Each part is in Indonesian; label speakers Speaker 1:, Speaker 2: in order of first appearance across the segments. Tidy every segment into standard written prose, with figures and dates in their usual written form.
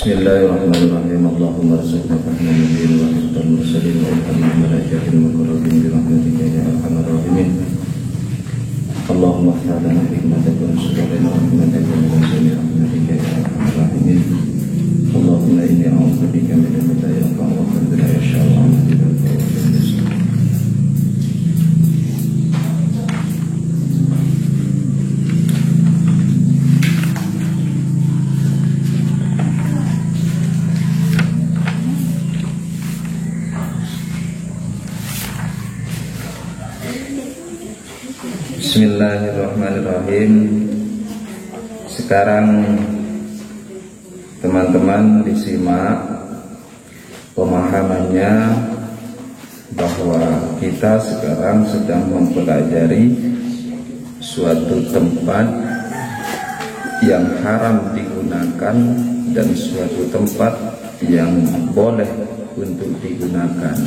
Speaker 1: Bismillahirrahmanirrahim. Allahumma arzuqna fahma nabiyyil wa hifdzal mursalin wa ilhamil malaikatil muqarrabin bi rahmatika ya arhamar rahimin. Allahumma ighfir lana hikmataka wa subhana wa rahmataka wa rahmatika ya arhamar rahimin. Allahumma inni a'udzu bika min al-bidai wa min syarri Bismillahirrahmanirrahim. Sekarang teman-teman disimak pemahamannya bahwa kita sekarang sedang mempelajari suatu tempat yang haram digunakan dan suatu tempat yang boleh untuk digunakan.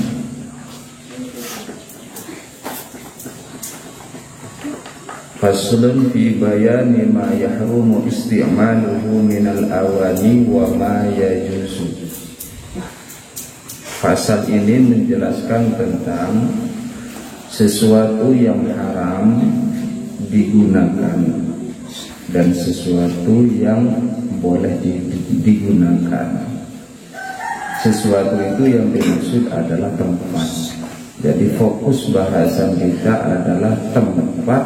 Speaker 1: Faslun fi bayani ma yahrumu isti'maluhu minal awani wa ma yajuzu. Pasal ini menjelaskan tentang sesuatu yang haram digunakan dan sesuatu yang boleh digunakan. Sesuatu itu yang dimaksud adalah tempat. Jadi fokus bahasan kita adalah tempat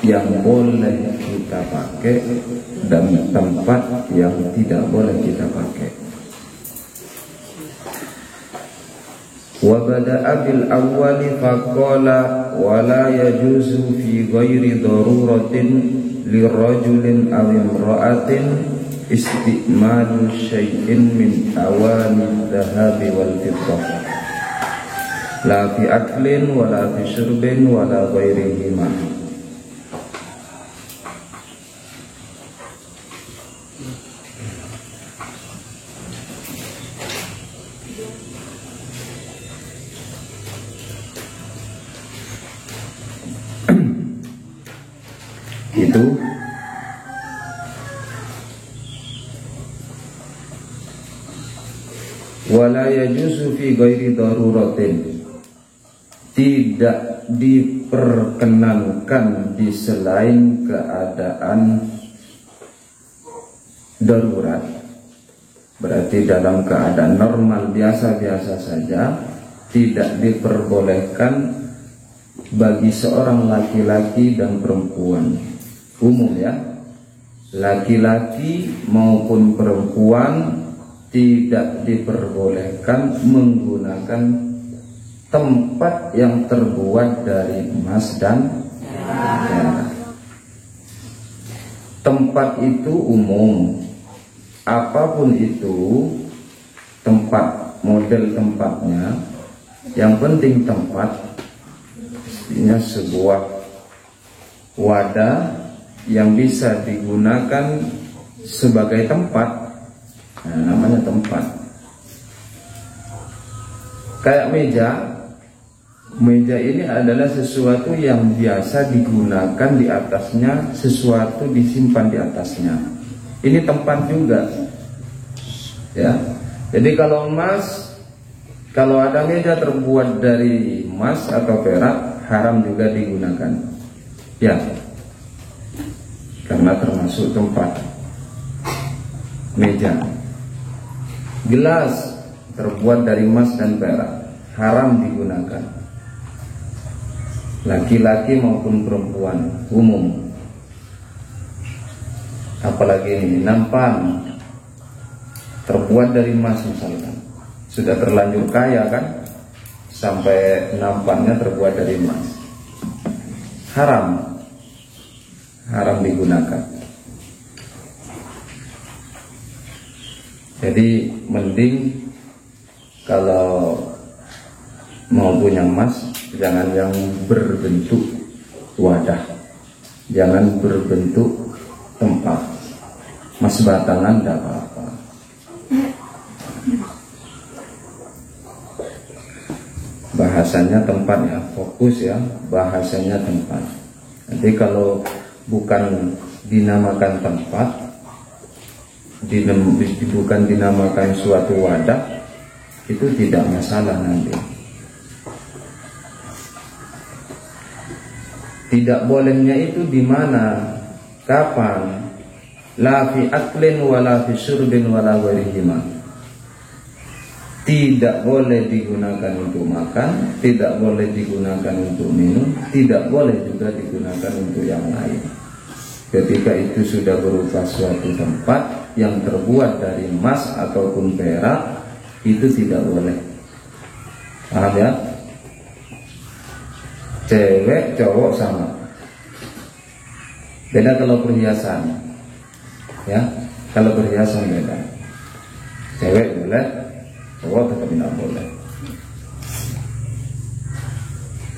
Speaker 1: yang boleh kita pakai dan tempat yang tidak boleh kita pakai. Wa bada'a bil awwali faqala wa la yajuzu fi ghairi daruratin lirajulin aw imra'atin isti'malu syai'in min awani dhahabi wal fiddah la fi aklin wa la fi syurbin wa la ghairihima. Itu wala yajuzu fi ghairi daruratin, tidak diperkenankan di selain keadaan darurat. Berarti dalam keadaan normal biasa-biasa saja tidak diperbolehkan bagi seorang laki-laki dan perempuan. Umum ya, laki-laki maupun perempuan tidak diperbolehkan menggunakan tempat yang terbuat dari emas dan perak. Tempat itu umum, apapun itu tempat, model tempatnya, yang penting tempat, artinya sebuah wadah yang bisa digunakan sebagai tempat, nah, namanya tempat. Kayak meja ini adalah sesuatu yang biasa digunakan di atasnya, sesuatu disimpan di atasnya. Ini tempat juga, ya. Jadi kalau emas, kalau ada meja terbuat dari emas atau perak, haram juga digunakan, ya. Karena termasuk tempat. Meja, gelas terbuat dari emas dan perak, haram digunakan. Laki-laki maupun perempuan, umum. Apalagi ini nampan terbuat dari emas misalkan, sudah terlanjur kaya kan, sampai nampannya terbuat dari emas, haram digunakan. Jadi mending kalau mau punya emas, jangan yang berbentuk wadah, jangan berbentuk tempat. Emas batangan tidak apa-apa. Bahasanya tempat ya, fokus ya, bahasanya tempat. Nanti kalau bukan dinamakan tempat, bukan dinamakan suatu wadah, itu tidak masalah nanti. Tidak bolehnya itu di mana, kapan? La fi aklin wala fi syurbin wala ghairihima. Tidak boleh digunakan untuk makan, tidak boleh digunakan untuk minum, tidak boleh juga digunakan untuk yang lain. Ketika itu sudah berupa suatu tempat yang terbuat dari emas ataupun perak, itu tidak boleh. Paham ya? Cewek cowok sama. Beda kalau perhiasan, ya. Kalau perhiasan beda. Cewek boleh, cowok tetap tidak boleh.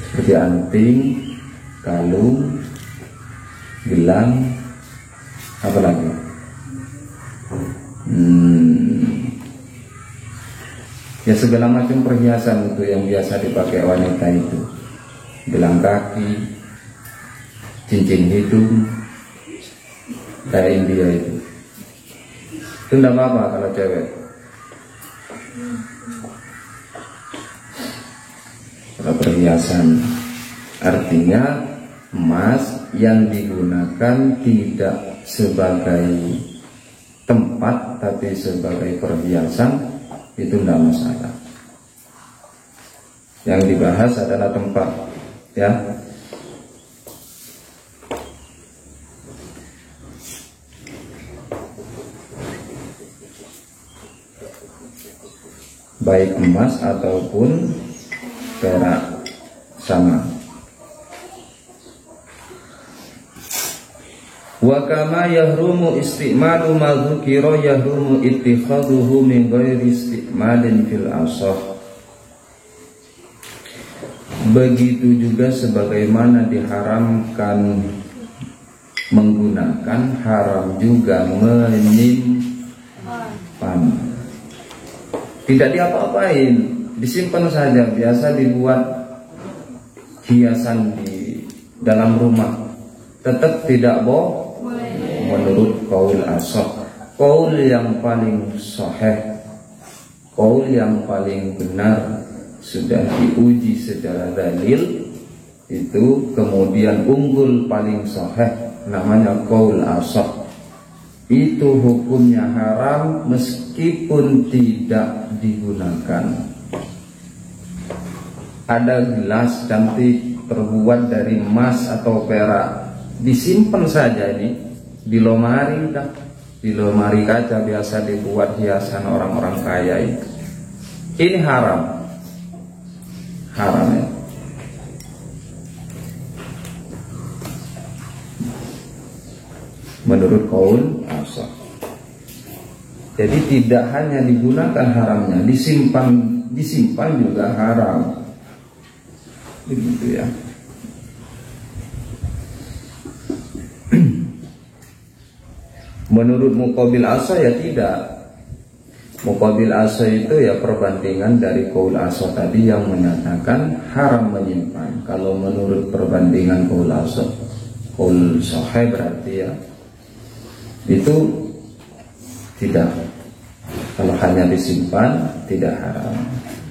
Speaker 1: Seperti anting, kalung, gelang, apa lagi? Ya segala macam perhiasan itu yang biasa dipakai wanita itu. Gelang kaki, cincin hidung, kayak India itu tidak apa-apa kalau cewek. Kalau perhiasan artinya emas yang digunakan tidak sebagai tempat tapi sebagai perhiasan, itu tidak masalah. Yang dibahas adalah tempat, ya. Baik emas ataupun perak sama. Wa kama yahrumu isti'malu ma dzukira yahrumu ittikhaduhu min ghairi isti'malin fil asah. Begitu juga sebagaimana diharamkan menggunakan, haram juga menyimpan. Tidak diapa-apain, disimpan saja. Biasa dibuat hiasan di dalam rumah, tetap tidak boleh. Menurut qaul ashab, qaul yang paling sahih, qaul yang paling benar, sudah diuji secara dalil, itu kemudian unggul paling sahih, namanya qaul ashab. Itu hukumnya haram meskipun tidak digunakan. Ada gelas cantik terbuat dari emas atau perak, disimpan saja ini di lemari, di lemari kaca biasa dibuat hiasan orang-orang kaya itu. Ini haram, haram ya. Menurut qaul ashab. Jadi tidak hanya digunakan haramnya, disimpan juga haram. Begitu ya. Menurut muqabil ashab ya tidak. Muqabil ashab itu ya perbandingan dari qaul ashab tadi yang menyatakan haram menyimpan. Kalau menurut perbandingan qaul ashab, qaul sahih berarti ya itu tidak. Kalau hanya disimpan tidak haram.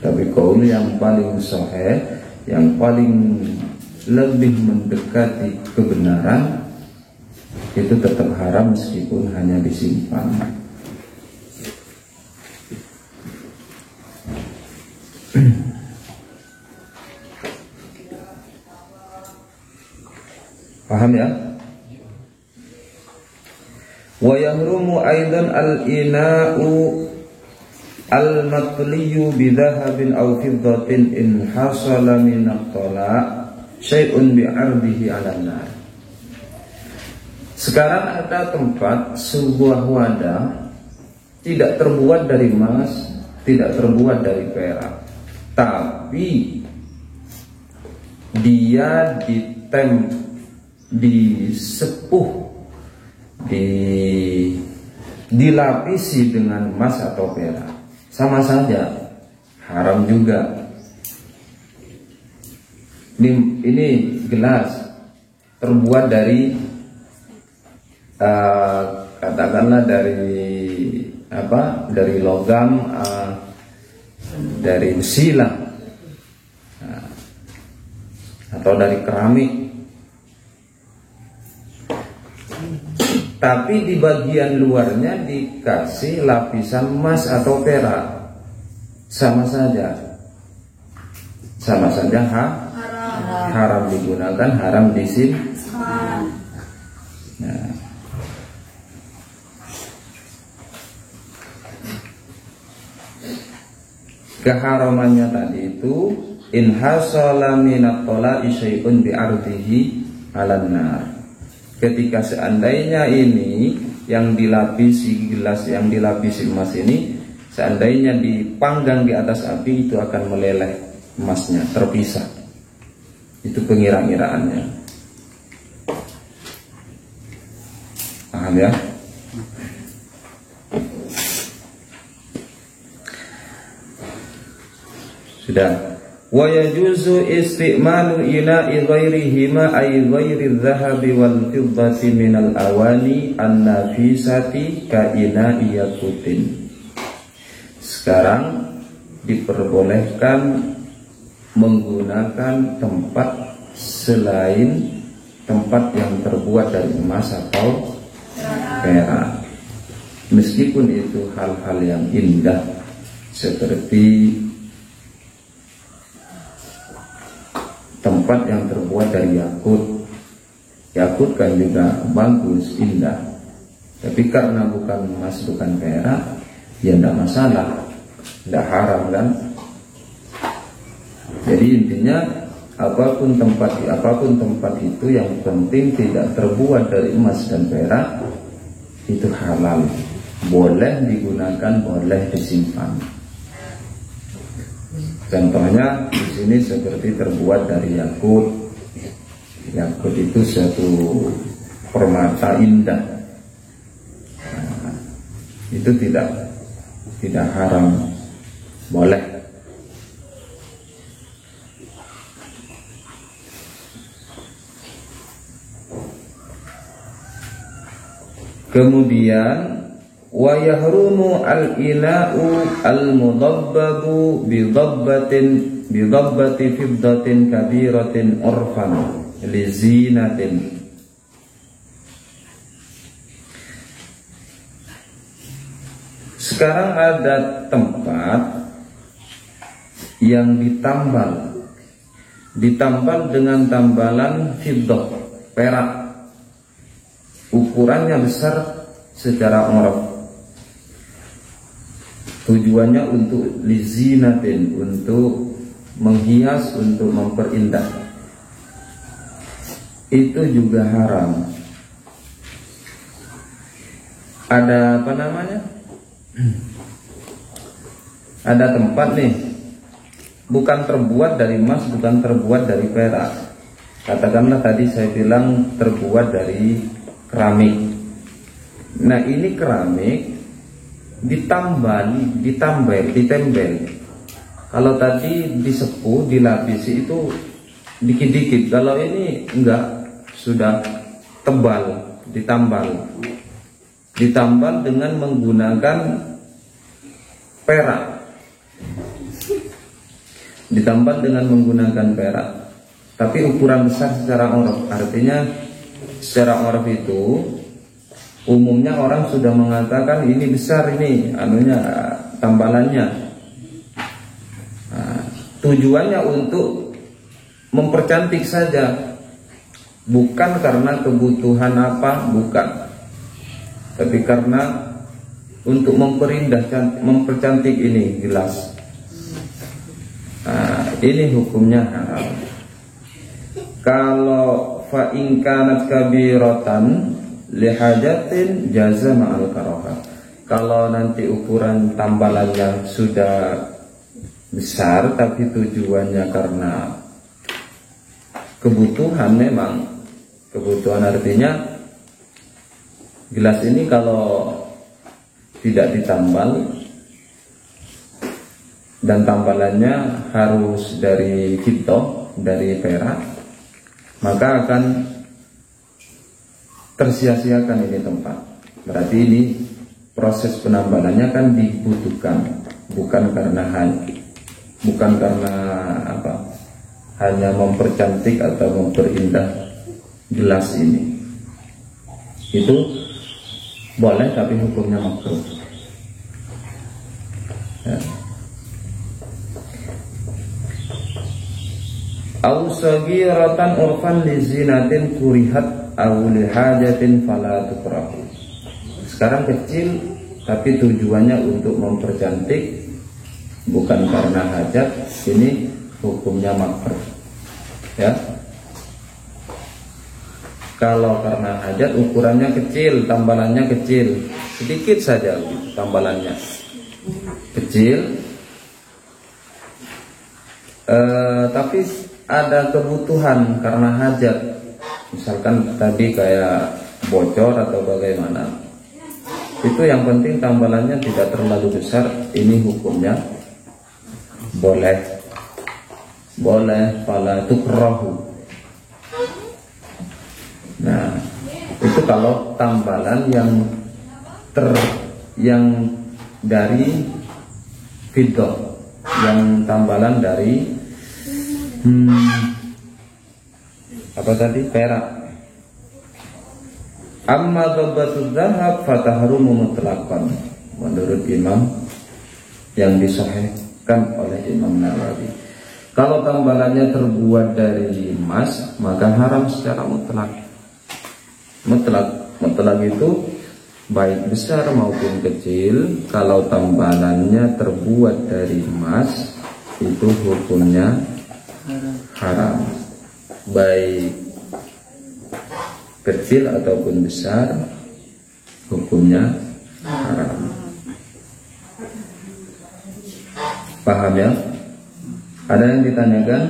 Speaker 1: Tapi qaul yang paling sahih, yang paling lebih mendekati kebenaran, itu tetap haram meskipun hanya disimpan. Paham ya? Wa yahrumu aidan al-ina'u al-matliyu bidhahabin aw fiddatin in hasala min at-tala' syai'un bi'ardihi 'ala an-nar. Sekarang ada tempat, sebuah wadah tidak terbuat dari emas, tidak terbuat dari perak, tapi dia disepuh, dilapisi dengan emas atau perak, sama saja haram juga. Ini gelas terbuat dari katakanlah dari logam, dari besi lah, atau dari keramik. Tapi di bagian luarnya dikasih lapisan emas atau perak, sama saja haram digunakan, haram disimpan. Nah, keharamannya tadi itu in hasala minat tola'i syai'un bi'ardihi 'alan nar. Ketika seandainya ini yang dilapisi gelas, yang dilapisi emas ini, seandainya dipanggang di atas api, itu akan meleleh emasnya, terpisah. Itu pengira-ngiraannya. Paham ya? Sudah. Wa yajuzu isti'malu ina'i ghairihima ay ghairi dhahabi wal fiddati minal awani an-nafisati ka ina'i yakutin. Sekarang diperbolehkan menggunakan tempat selain tempat yang terbuat dari emas atau perak, meskipun itu hal-hal yang indah seperti tempat yang terbuat dari yakut. Yakut kan juga bagus, indah. Tapi karena bukan emas, bukan perak, ya tidak masalah, tidak haram kan. Jadi intinya apapun tempat itu yang penting tidak terbuat dari emas dan perak, itu halal, boleh digunakan, boleh disimpan. Contohnya di sini seperti terbuat dari yakut. Yakut itu suatu permata indah. Nah, itu tidak haram, boleh. Kemudian wa yahrumu al-ina'u al-mudabbabu bi dabbati fiddatin kabiratin urfan li zinatin. Sekarang ada tempat yang ditambal dengan tambalan fiddah, perak, ukurannya besar secara urf. Tujuannya untuk lizinatin, untuk menghias, untuk memperindah. Itu juga haram. Ada apa namanya? Ada tempat nih, bukan terbuat dari emas, bukan terbuat dari perak. Katakanlah tadi saya bilang terbuat dari keramik. Nah, ini keramik ditambel. Kalau tadi disepuh, dilapisi itu dikit-dikit. Kalau ini enggak, sudah tebal, ditambal dengan menggunakan perak. Ditambal dengan menggunakan perak, tapi ukuran besar secara urf. Artinya secara urf itu umumnya orang sudah mengatakan ini besar, ini tambalannya. Nah, tujuannya untuk mempercantik saja, bukan karena kebutuhan apa, bukan, tapi karena untuk mempercantik ini gelas. Nah, ini hukumnya haram. Kalau fa in kanat kabiratan lihajatin jaza ma'al karaha. Kalau nanti ukuran tambalannya sudah besar tapi tujuannya karena kebutuhan, memang kebutuhan, artinya gelas ini kalau tidak ditambal dan tambalannya harus dari fiddah, dari perak, maka akan tersia-siakan ini tempat. berarti ini proses penambalannya kan dibutuhkan, bukan karena apa, hanya mempercantik atau memperindah gelas ini. Itu boleh tapi hukumnya makruh. Ya. Au saghiratan urfan li zinatin kurihat aw li hajatin fala tukrahu. Sekarang kecil tapi tujuannya untuk mempercantik, bukan karena hajat, ini hukumnya makruh. Ya. Kalau karena hajat ukurannya kecil, tambalannya kecil, sedikit saja tambalannya kecil, tapi ada kebutuhan karena hajat, misalkan tadi kayak bocor atau bagaimana, itu yang penting tambalannya tidak terlalu besar, ini hukumnya boleh fala tukrahu. Nah, itu kalau tambalan yang dari fiddah, yang tambalan dari apa tadi, perak. Amma dhabatul dzahab fatahrumu mutlaqan, menurut imam yang disahihkan oleh Imam Nawawi. Kalau tambalannya terbuat dari emas, maka haram secara mutlak. Mutlak itu baik besar maupun kecil, kalau tambalannya terbuat dari emas itu hukumnya haram, baik kecil ataupun besar hukumnya haram. Paham ya? Ada yang ditanyakan?